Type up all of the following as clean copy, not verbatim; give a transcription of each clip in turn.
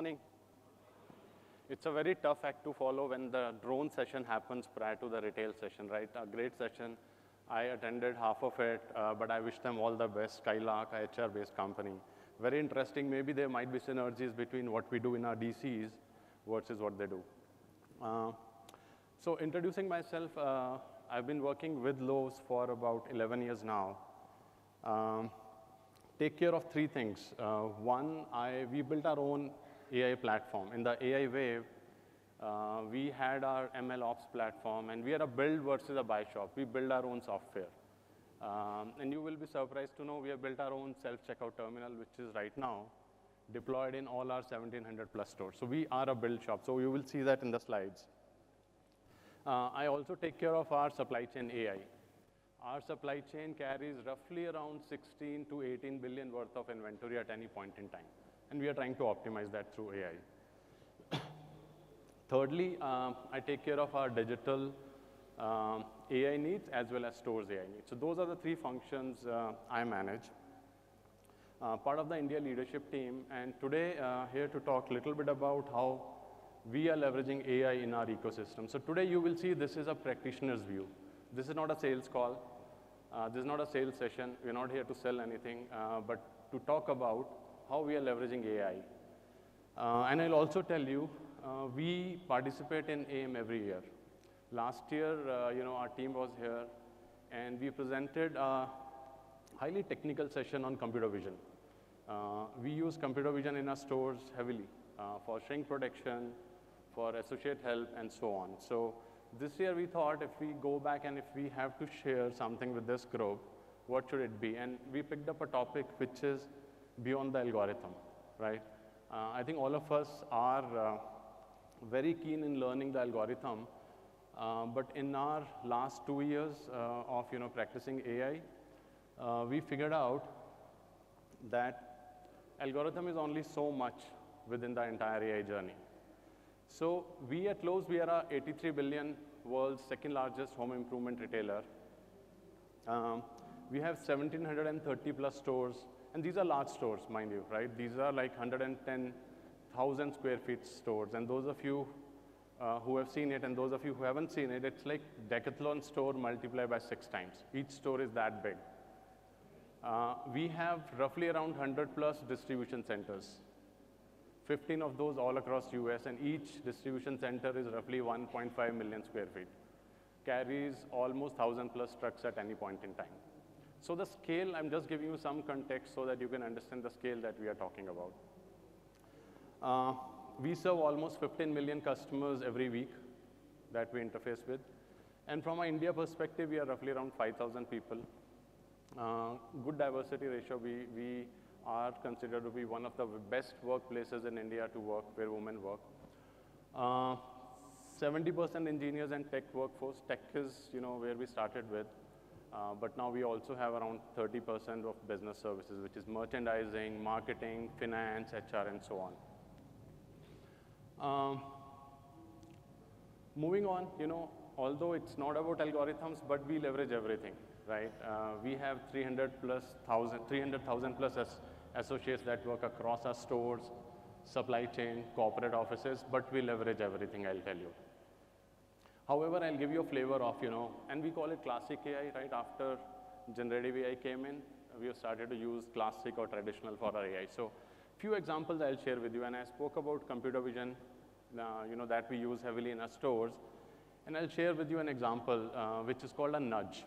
morning. It's a very tough act to follow when the drone session happens prior to the retail session, right? A great session. I attended half of it, but I wish them all the best. Skylark, a HR-based company. Very interesting. Maybe there might be synergies between what we do in our DCs versus what they do. So introducing myself, I've been working with Lowe for about 11 years now. Take care of three things. One, we built our own AI platform. In the AI wave, we had our ML ops platform, and we are a build versus a buy shop. We build our own software. And you will be surprised to know we have built our own self-checkout terminal, which is right now deployed in all our 1,700 plus stores. So we are a build shop. So you will see that in the slides. I also take care of our supply chain AI. Our supply chain carries roughly around 16 to 18 billion worth of inventory at any point in time. And we are trying to optimize that through AI. Thirdly, I take care of our digital AI needs as well as stores AI needs. So those are the three functions I manage. Part of the India leadership team, and today here to talk a little bit about how we are leveraging AI in our ecosystem. So today you will see this is a practitioner's view. This is not a sales call. This is not a sales session. We're not here to sell anything, but to talk about how we are leveraging AI. And I'll also tell you, we participate in AIM every year. Last year, our team was here, and we presented a highly technical session on computer vision. We use computer vision in our stores heavily for shrink protection, for associate help, and so on. So this year we thought if we go back and if we have to share something with this group, what should it be? And we picked up a topic which is beyond the algorithm, right? I think all of us are very keen in learning the algorithm, but in our last 2 years of practicing AI, we figured out that algorithm is only so much within the entire AI journey. So we at Lowe's, we are a 83 billion world's second largest home improvement retailer. We have 1,730 plus stores, and these are large stores, mind you, right? These are like 110,000 square feet stores, and those of you who have seen it and those of you who haven't seen it, it's like Decathlon store multiplied by 6 times. Each store is that big. We have roughly around 100 plus distribution centers. 15 of those all across US, and each distribution center is roughly 1.5 million square feet. Carries almost 1,000 plus trucks at any point in time. So the scale, I'm just giving you some context so that you can understand the scale that we are talking about. We serve almost 15 million customers every week that we interface with. And from an India perspective, we are roughly around 5,000 people. Good diversity ratio. We are considered to be one of the best workplaces in India to work, where women work. 70% engineers and tech workforce. Tech is, where we started with. But now we also have around 30% of business services, which is merchandising, marketing, finance, HR, and so on. Moving on, although it's not about algorithms, but we leverage everything, right? We have 300,000 plus associates that work across our stores, supply chain, corporate offices, but we leverage everything, I'll tell you. However, I'll give you a flavor of, and we call it classic AI, right? After generative AI came in, we have started to use classic or traditional for our AI. So few examples I'll share with you, and I spoke about computer vision, that we use heavily in our stores, and I'll share with you an example, which is called a nudge.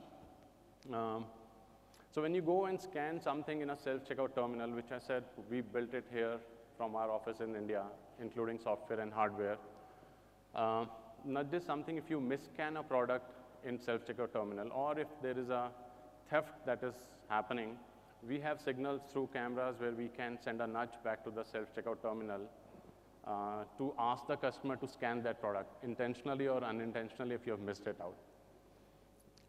So when you go and scan something in a self-checkout terminal, which I said we built it here from our office in India, including software and hardware, nudge is something if you mis-scan a product in self-checkout terminal, or if there is a theft that is happening, we have signals through cameras where we can send a nudge back to the self-checkout terminal to ask the customer to scan that product, intentionally or unintentionally if you have missed it out.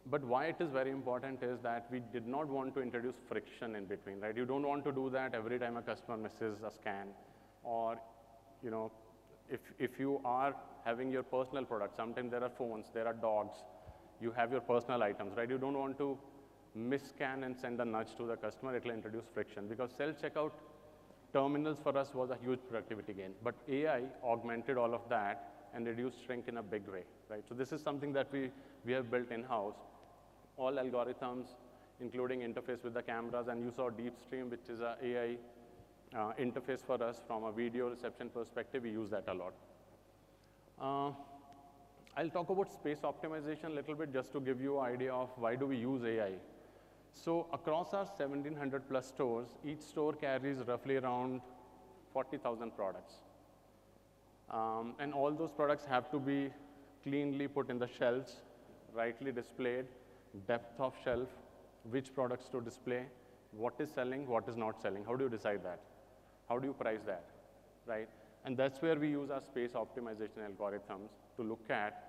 But why it is very important is that we did not want to introduce friction in between, right? You don't want to do that every time a customer misses a scan, or, if you are having your personal product, sometimes there are phones, there are dogs, you have your personal items, right? You don't want to mis-scan and send a nudge to the customer. It will introduce friction, because self-checkout terminals for us was a huge productivity gain. But AI augmented all of that and reduced shrink in a big way, right? So this is something that we have built in-house. All algorithms, including interface with the cameras, and you saw DeepStream, which is an AI interface for us from a video reception perspective. We use that a lot. I'll talk about space optimization a little bit just to give you an idea of why do we use AI. So across our 1,700 plus stores, each store carries roughly around 40,000 products. And all those products have to be cleanly put in the shelves, rightly displayed, depth of shelf, which products to display, what is selling, what is not selling. How do you decide that? How do you price that, right? And that's where we use our space optimization algorithms to look at,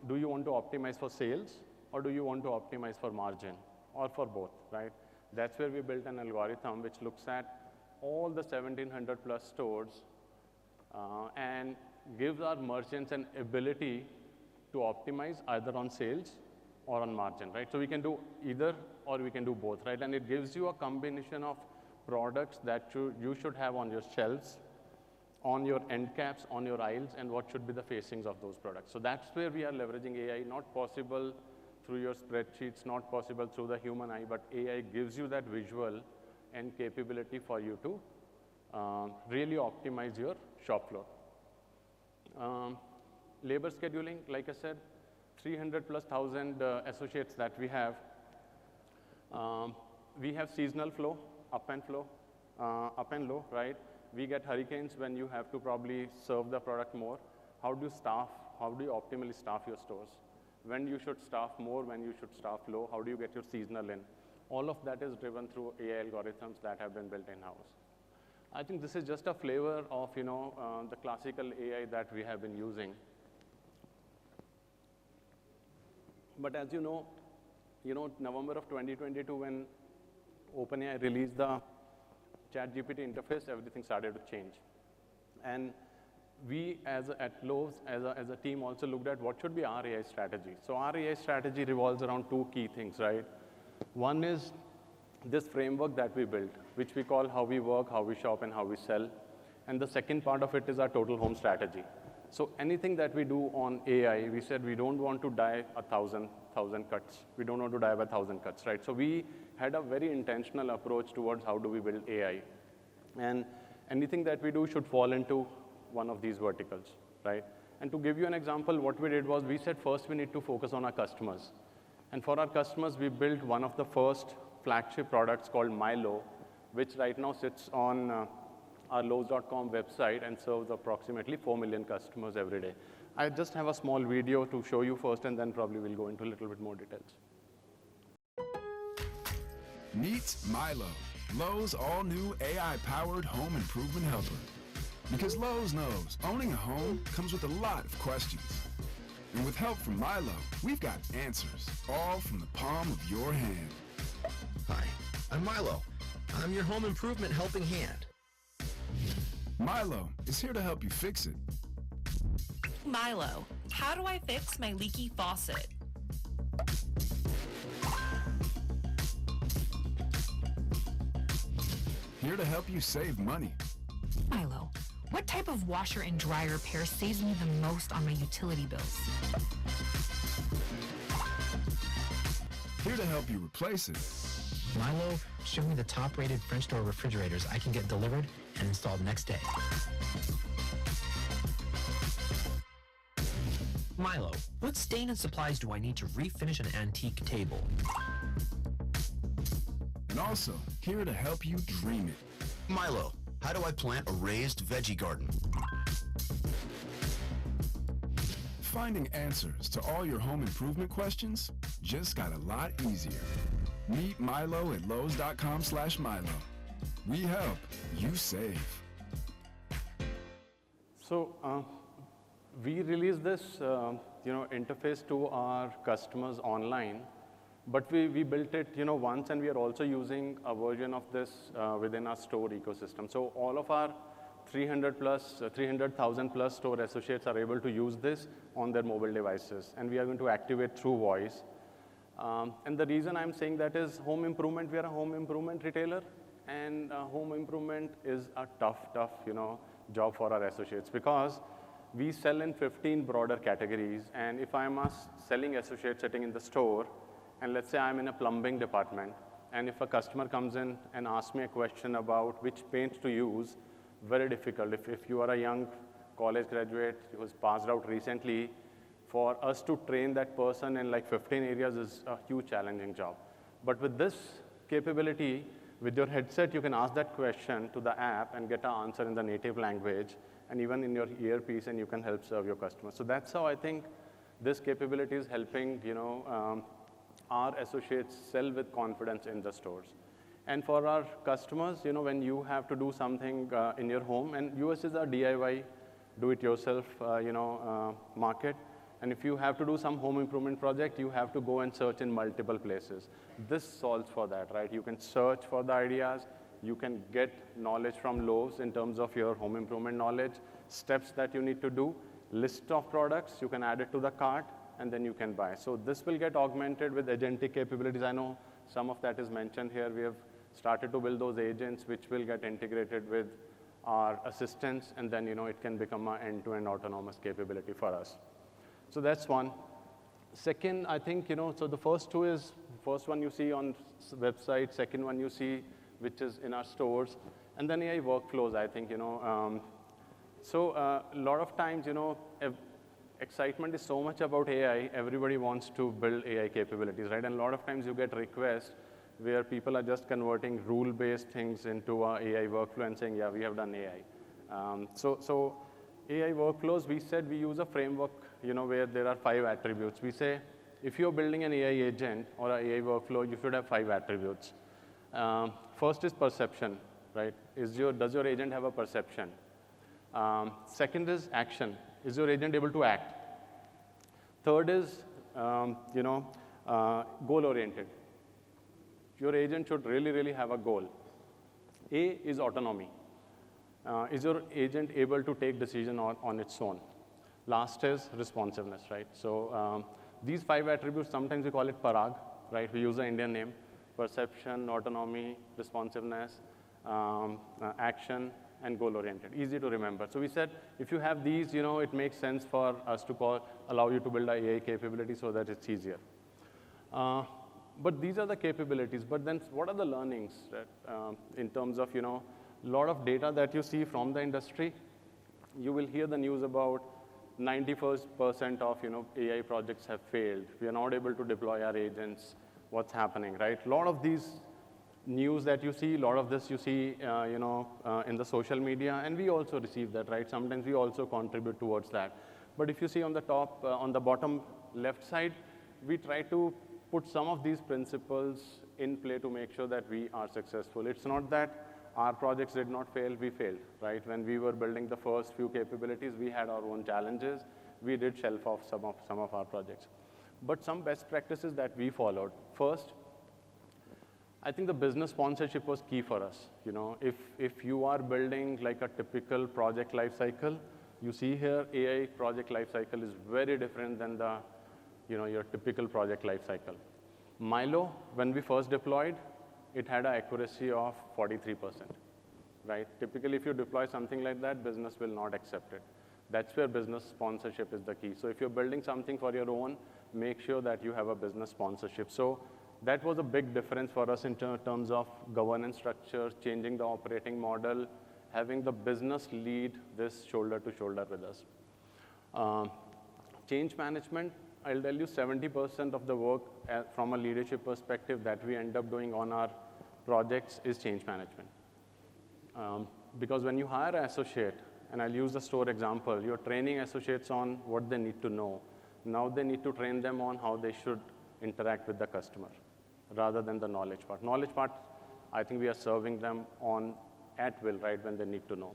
do you want to optimize for sales, or do you want to optimize for margin, or for both, right? That's where we built an algorithm which looks at all the 1,700 plus stores and gives our merchants an ability to optimize either on sales or on margin, right? So we can do either or we can do both, right? And it gives you a combination of products that you should have on your shelves, on your end caps, on your aisles, and what should be the facings of those products. So that's where we are leveraging AI, not possible through your spreadsheets, not possible through the human eye, but AI gives you that visual and capability for you to really optimize your shop floor. Labor scheduling, like I said, 300 plus thousand associates that we have. We have seasonal flow, up and low, right? We get hurricanes when you have to probably serve the product more. How do you optimally staff your stores? When you should staff more, when you should staff low, how do you get your seasonal in? All of that is driven through AI algorithms that have been built in-house. I think this is just a flavor of, the classical AI that we have been using. But as you know, November of 2022, when OpenAI released the ChatGPT interface, everything started to change. And we, at Lowe's, as a team, also looked at what should be our AI strategy. So our AI strategy revolves around two key things, right? One is this framework that we built, which we call how we work, how we shop, and how we sell. And the second part of it is our total home strategy. So anything that we do on AI, we said we don't want to die 1,000 cuts. We don't want to die by 1,000 cuts, right? So we had a very intentional approach towards how do we build AI. And anything that we do should fall into one of these verticals, right? And to give you an example, what we did was we said first we need to focus on our customers. And for our customers, we built one of the first flagship products called Lowe, which right now sits on our Lowe's.com website and serves approximately 4 million customers every day. I just have a small video to show you first, and then probably we'll go into a little bit more details. Meet Milo, Lowe's all-new AI-powered home improvement helper. Because Lowe's knows owning a home comes with a lot of questions. And with help from Milo, we've got answers, all from the palm of your hand. Hi, I'm Milo. I'm your home improvement helping hand. Milo is here to help you fix it. Milo, how do I fix my leaky faucet? Here to help you save money. Milo, what type of washer and dryer repair saves me the most on my utility bills? Here to help you replace it. Milo, show me the top-rated French door refrigerators I can get delivered and installed next day. Milo, what stain and supplies do I need to refinish an antique table? And also, here to help you dream it. Milo, how do I plant a raised veggie garden? Finding answers to all your home improvement questions just got a lot easier. Meet Milo at Lowe's.com/Milo. We help, you save. So we released this interface to our customers online, but we built it once, and we are also using a version of this within our store ecosystem. So all of our 300,000 plus store associates are able to use this on their mobile devices, and we are going to activate through voice. And the reason I'm saying that is home improvement, we are a home improvement retailer, And home improvement is a tough, job for our associates because we sell in 15 broader categories. And if I'm a selling associate sitting in the store, and let's say I'm in a plumbing department, and if a customer comes in and asks me a question about which paint to use, very difficult. If you are a young college graduate who's passed out recently, for us to train that person in like 15 areas is a huge challenging job. But with this capability, with your headset, you can ask that question to the app and get an answer in the native language, and even in your earpiece, and you can help serve your customers. So that's how I think this capability is helping, our associates sell with confidence in the stores. And for our customers, when you have to do something in your home, and US is a DIY, do-it-yourself, market. And if you have to do some home improvement project, you have to go and search in multiple places. This solves for that, right? You can search for the ideas. You can get knowledge from Lowe in terms of your home improvement knowledge, steps that you need to do, list of products, you can add it to the cart, and then you can buy. So this will get augmented with agentic capabilities. I know some of that is mentioned here. We have started to build those agents which will get integrated with our assistants, and then it can become an end-to-end autonomous capability for us. So that's one. Second, I think, so the first two is, first one you see on website, second one you see, which is in our stores, and then AI workflows, I think, So a lot of times, excitement is so much about AI, everybody wants to build AI capabilities, right? And a lot of times you get requests where people are just converting rule-based things into a AI workflow and saying, yeah, we have done AI. So AI workflows, we said we use a framework, where there are 5 attributes. We say, if you're building an AI agent or an AI workflow, you should have 5 attributes. First is perception, right? Does your agent have a perception? Second is action. Is your agent able to act? Third is, goal-oriented. Your agent should really, really have a goal. A is autonomy. Is your agent able to take decision on its own? Last is responsiveness, right? So these 5 attributes, sometimes we call it Parag, right? We use an Indian name. Perception, autonomy, responsiveness, action, and goal-oriented. Easy to remember. So we said, if you have these, it makes sense for us to allow you to build an AI capability so that it's easier. But these are the capabilities. But then what are the learnings that, in terms of, a lot of data that you see from the industry? You will hear the news about 91% of, AI projects have failed. We are not able to deploy our agents. What's happening, right? A lot of these news that you see, a lot of this you see, in the social media, and we also receive that, right? Sometimes we also contribute towards that. But if you see on the top, on the bottom left side, we try to put some of these principles in play to make sure that we are successful. It's not that our projects did not fail, we failed, right? When we were building the first few capabilities, we had our own challenges. We did shelf off some of our projects. But some best practices that we followed. First, I think the business sponsorship was key for us. If you are building like a typical project life cycle, you see here AI project life cycle is very different than the, your typical project life cycle. Milo, when we first deployed, it had an accuracy of 43%, right? Typically, if you deploy something like that, business will not accept it. That's where business sponsorship is the key. So if you're building something for your own, make sure that you have a business sponsorship. So that was a big difference for us in terms of governance structure, changing the operating model, having the business lead this shoulder to shoulder with us. Change management, I'll tell you 70% of the work from a leadership perspective that we end up doing on our projects is change management. Because when you hire an associate, and I'll use the store example, you're training associates on what they need to know. Now they need to train them on how they should interact with the customer rather than the knowledge part. Knowledge part, I think we are serving them on at will, right, when they need to know.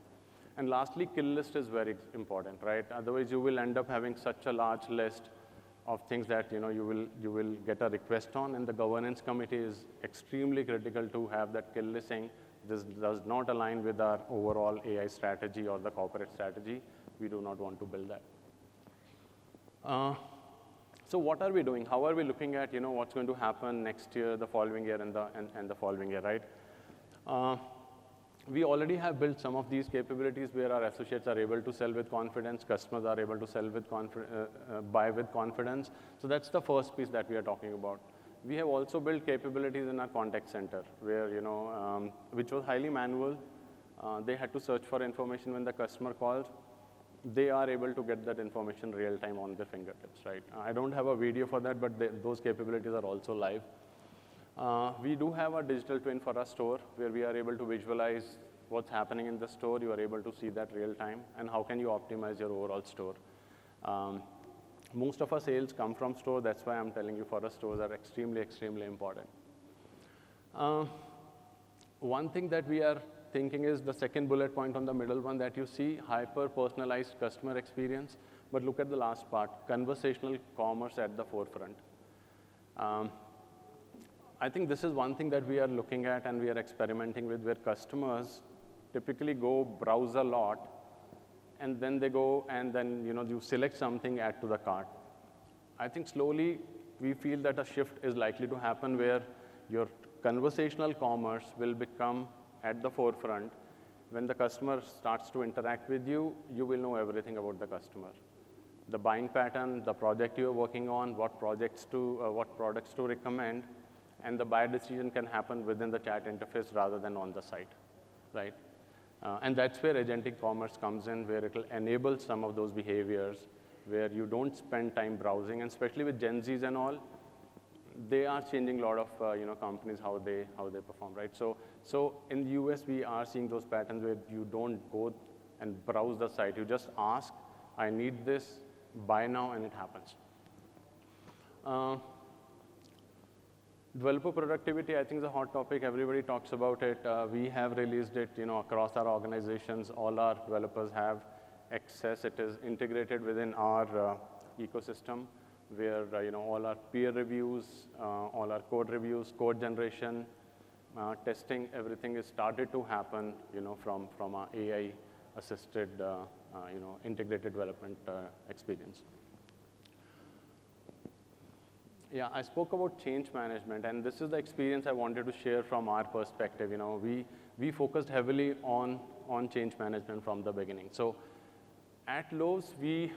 And lastly, kill list is very important, right? Otherwise, you will end up having such a large list of things that you will get a request on, and the governance committee is extremely critical to have that kill list saying this does not align with our overall AI strategy or the corporate strategy. We do not want to build that. So what are we doing? How are we looking at what's going to happen next year, the following year, and the following year, right? We already have built some of these capabilities where our associates are able to sell with confidence, customers are able to sell with buy with confidence. So that's the first piece that we are talking about. We have also built capabilities in our contact center where, which was highly manual. They had to search for information when the customer calls. They are able to get that information real time on their fingertips, right? I don't have a video for that, but those capabilities are also live. We do have a digital twin for our store where we are able to visualize what's happening in the store. You are able to see that real time, and how can you optimize your overall store. Most of our sales come from store. That's why I'm telling you for us, stores are extremely, extremely important. One thing that we are thinking is the second bullet point on the middle one that you see, hyper-personalized customer experience. But look at the last part, conversational commerce at the forefront. I think this is one thing that we are looking at and we are experimenting with, where customers typically go browse a lot, and then they go and then you select something, add to the cart. I think slowly we feel that a shift is likely to happen where your conversational commerce will become at the forefront. When the customer starts to interact with you, you will know everything about the customer. The buying pattern, the project you're working on, what products to recommend, and the buyer decision can happen within the chat interface rather than on the site, right? And that's where agentic commerce comes in, where it will enable some of those behaviors where you don't spend time browsing, and especially with Gen Zs and all, they are changing a lot of companies how they perform, right? So in the US, we are seeing those patterns where you don't go and browse the site. You just ask, I need this, buy now, and it happens. Developer productivity, I think, is a hot topic. Everybody talks about it. We have released it, across our organizations. All our developers have access. It is integrated within our ecosystem, where all our peer reviews, all our code reviews, code generation, testing, everything is started to happen, from our AI-assisted, integrated development experience. Yeah, I spoke about change management, and this is the experience I wanted to share from our perspective. We focused heavily on change management from the beginning. So at Lowe's, we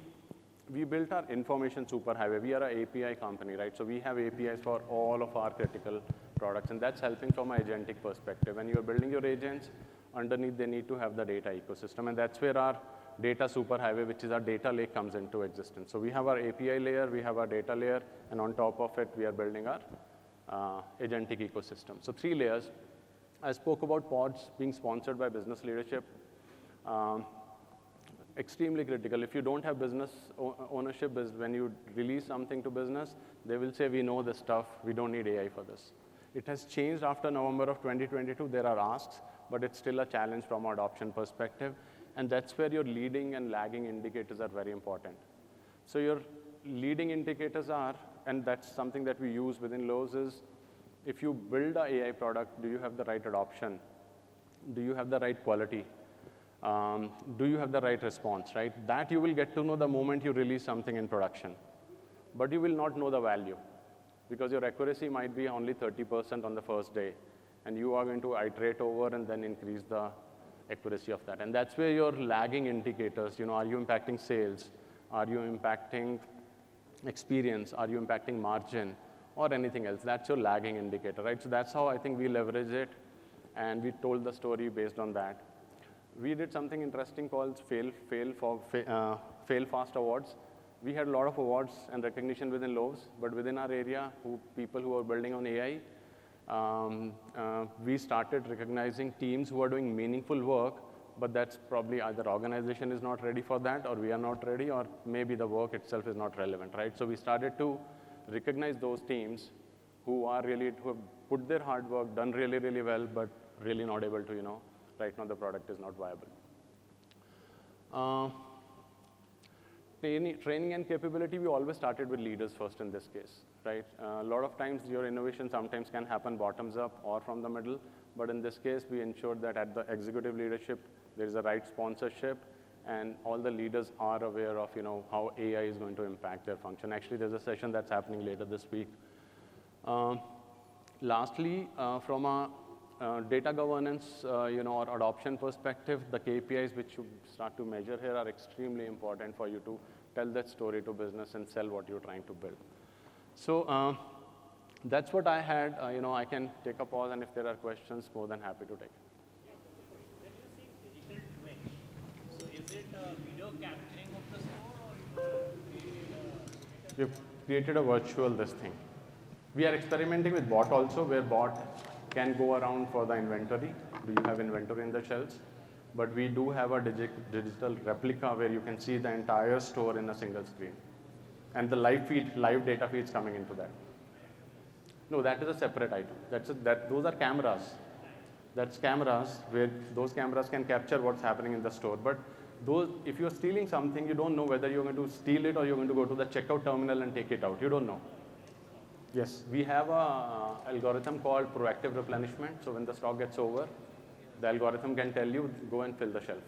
built our information superhighway. We are an API company, right? So we have APIs for all of our critical products, and that's helping from an agentic perspective. When you're building your agents, underneath they need to have the data ecosystem, and that's where our data superhighway, which is our data lake, comes into existence. So we have our API layer, we have our data layer, and on top of it, we are building our agentic ecosystem. So 3 layers. I spoke about pods being sponsored by business leadership. Extremely critical. If you don't have business ownership, when you release something to business, they will say, we know this stuff, we don't need AI for this. It has changed after November of 2022. There are asks, but it's still a challenge from an adoption perspective. And that's where your leading and lagging indicators are very important. So your leading indicators are, and that's something that we use within Lowe's, is if you build an AI product, do you have the right adoption? Do you have the right quality? Do you have the right response, right? That you will get to know the moment you release something in production. But you will not know the value, because your accuracy might be only 30% on the first day, and you are going to iterate over and then increase the accuracy of that. And that's where your lagging indicators, are you impacting sales? Are you impacting experience? Are you impacting margin or anything else? That's your lagging indicator, right? So that's how I think we leverage it, and we told the story based on that. We did something interesting called Fail Fast Awards. We had a lot of awards and recognition within Lowe's, but within our area, people who are building on AI, we started recognizing teams who are doing meaningful work, but that's probably either organization is not ready for that, or we are not ready, or maybe the work itself is not relevant, right? So we started to recognize those teams who have put their hard work, done really, really well, but really not able to, right now the product is not viable. Training and capability, we always started with leaders first in this case, right? A lot of times your innovation sometimes can happen bottoms up or from the middle, but in this case, we ensured that at the executive leadership, there is a right sponsorship, and all the leaders are aware of, how AI is going to impact their function. Actually, there's a session that's happening later this week. Lastly, from a data governance, or adoption perspective, the KPIs which you start to measure here are extremely important for you to tell that story to business and sell what you're trying to build. So that's what I had. I can take a pause, and if there are questions, more than happy to take it. When you say digital twin, so is it video capturing of the store, or We've created a virtual this thing. We are experimenting with bot also, where bot can go around for the inventory. Do you have inventory in the shelves? But we do have a digital replica where you can see the entire store in a single screen. And the live data feeds coming into that. No, that is a separate item. Those are cameras. That's cameras where those cameras can capture what's happening in the store. But if you're stealing something, you don't know whether you're going to steal it or you're going to go to the checkout terminal and take it out. You don't know. Yes, we have a algorithm called proactive replenishment. So when the stock gets over, the algorithm can tell you, go and fill the shelf.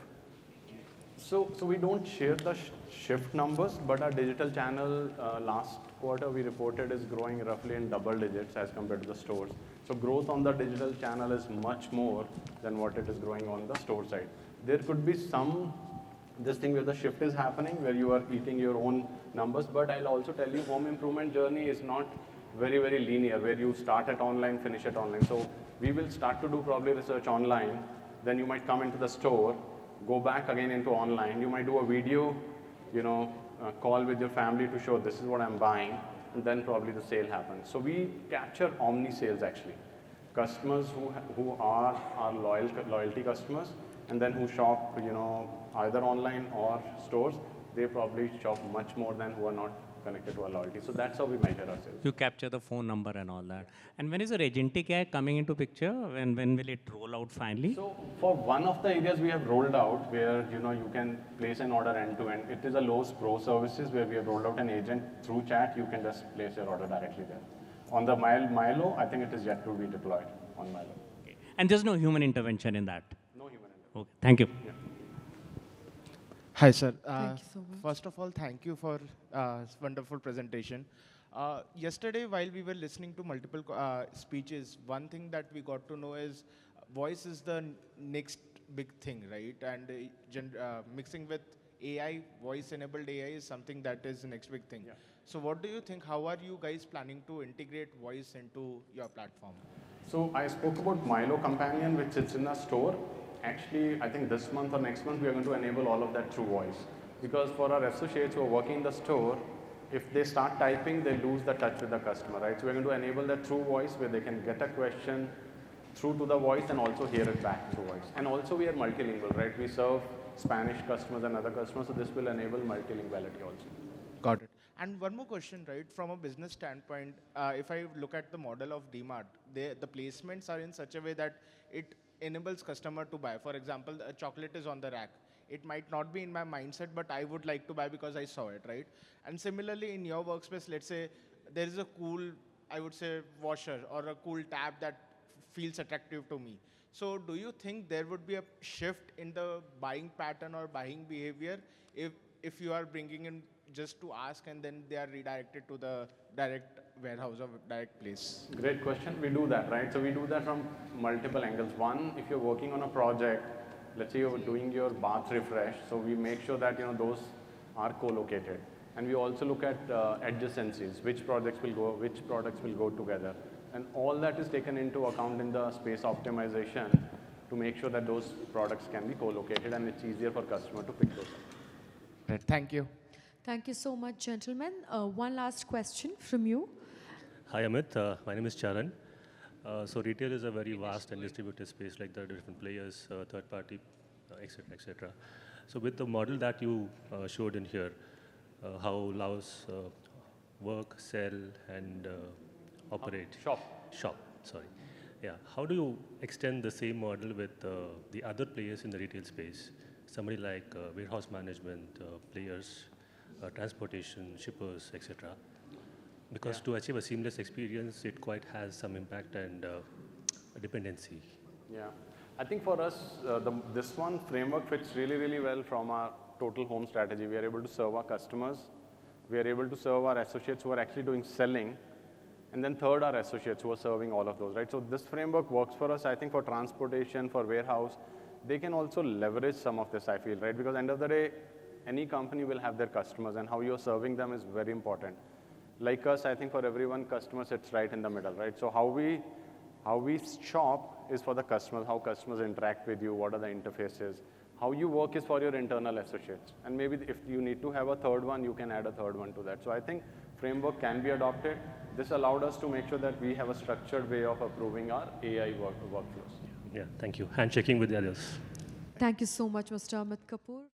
So we don't share the shift numbers, but our digital channel last quarter we reported is growing roughly in double digits as compared to the stores. So growth on the digital channel is much more than what it is growing on the store side. There could be this thing where the shift is happening, where you are eating your own numbers, but I'll also tell you home improvement journey is not very, very linear, where you start at online, finish at online. So we will start to do probably research online, then you might come into the store, go back again into online. You might do a video, call with your family to show this is what I'm buying, and then probably the sale happens. So we capture omni sales actually. Customers who are our loyalty customers, and then who shop, either online or stores, they probably shop much more than who are not connected to our loyalty. So that's how we measure ourselves. you capture the phone number and all that? And when is the agentic AI coming into picture? And when will it roll out finally? So for one of the areas we have rolled out where you can place an order end to end. It is a Lowe's Pro services where we have rolled out an agent through chat. You can just place your order directly there. On the Milo, I think it is yet to be deployed on Milo. Okay. And there's no human intervention in that? No human intervention. Okay. Thank you. Yeah. Hi, sir. Thank you so much. First of all, thank you for wonderful presentation. Yesterday, while we were listening to multiple speeches, one thing that we got to know is voice is the next big thing, right? And mixing with AI, voice-enabled AI is something that is the next big thing. Yeah. So what do you think? How are you guys planning to integrate voice into your platform? So I spoke about Milo Companion, which sits in a store. Actually, I think this month or next month, we are going to enable all of that through voice. Because for our associates who are working in the store, if they start typing, they lose the touch with the customer, right? So we're going to enable that through voice, where they can get a question through to the voice and also hear it back through voice. And also we are multilingual, right? We serve Spanish customers and other customers, so this will enable multilinguality also. Got it. And one more question, right? From a business standpoint, if I look at the model of DMart, the placements are in such a way that it enables customer to buy. For example, a chocolate is on the rack. It might not be in my mindset, but I would like to buy because I saw it, right? And similarly, in your workspace, let's say there is a cool, I would say, washer or a cool tab that feels attractive to me. So do you think there would be a shift in the buying pattern or buying behavior if you are bringing in just to ask and then they are redirected to the direct warehouse or direct place? Great question. We do that, right? So we do that from multiple angles. One, if you're working on a project, let's say you're doing your bath refresh, so we make sure that those are co-located. And we also look at adjacencies, which products will go together. And all that is taken into account in the space optimization to make sure that those products can be co-located and it's easier for customer to pick those up. Right. Thank you. Thank you so much, gentlemen. One last question from you. Hi, Amit. My name is Charan. So retail is a very vast and distributed space, like there are different players, third party, etc., etc. So with the model that you showed in here, how Lowe's work, sell, and operate. Shop, sorry. Yeah. How do you extend the same model with the other players in the retail space? Somebody like warehouse management players, transportation, shippers, etc. Because to achieve a seamless experience, it quite has some impact and a dependency. Yeah, I think for us, this one framework fits really, really well from our total home strategy. We are able to serve our customers. We are able to serve our associates who are actually doing selling And then third are associates who are serving all of those, right? So this framework works for us, I think, for transportation, for warehouse. They can also leverage some of this, I feel, right? Because end of the day, any company will have their customers, and how you're serving them is very important. Like us, I think for everyone, customer sits right in the middle, right? So how we shop is for the customers, how customers interact with you, what are the interfaces. How you work is for your internal associates. And maybe if you need to have a third one, you can add a third one to that. So I think framework can be adopted. This allowed us to make sure that we have a structured way of approving our AI workflows. Yeah, thank you. Handshaking with the others. Thank you so much, Mr. Amit Kapur.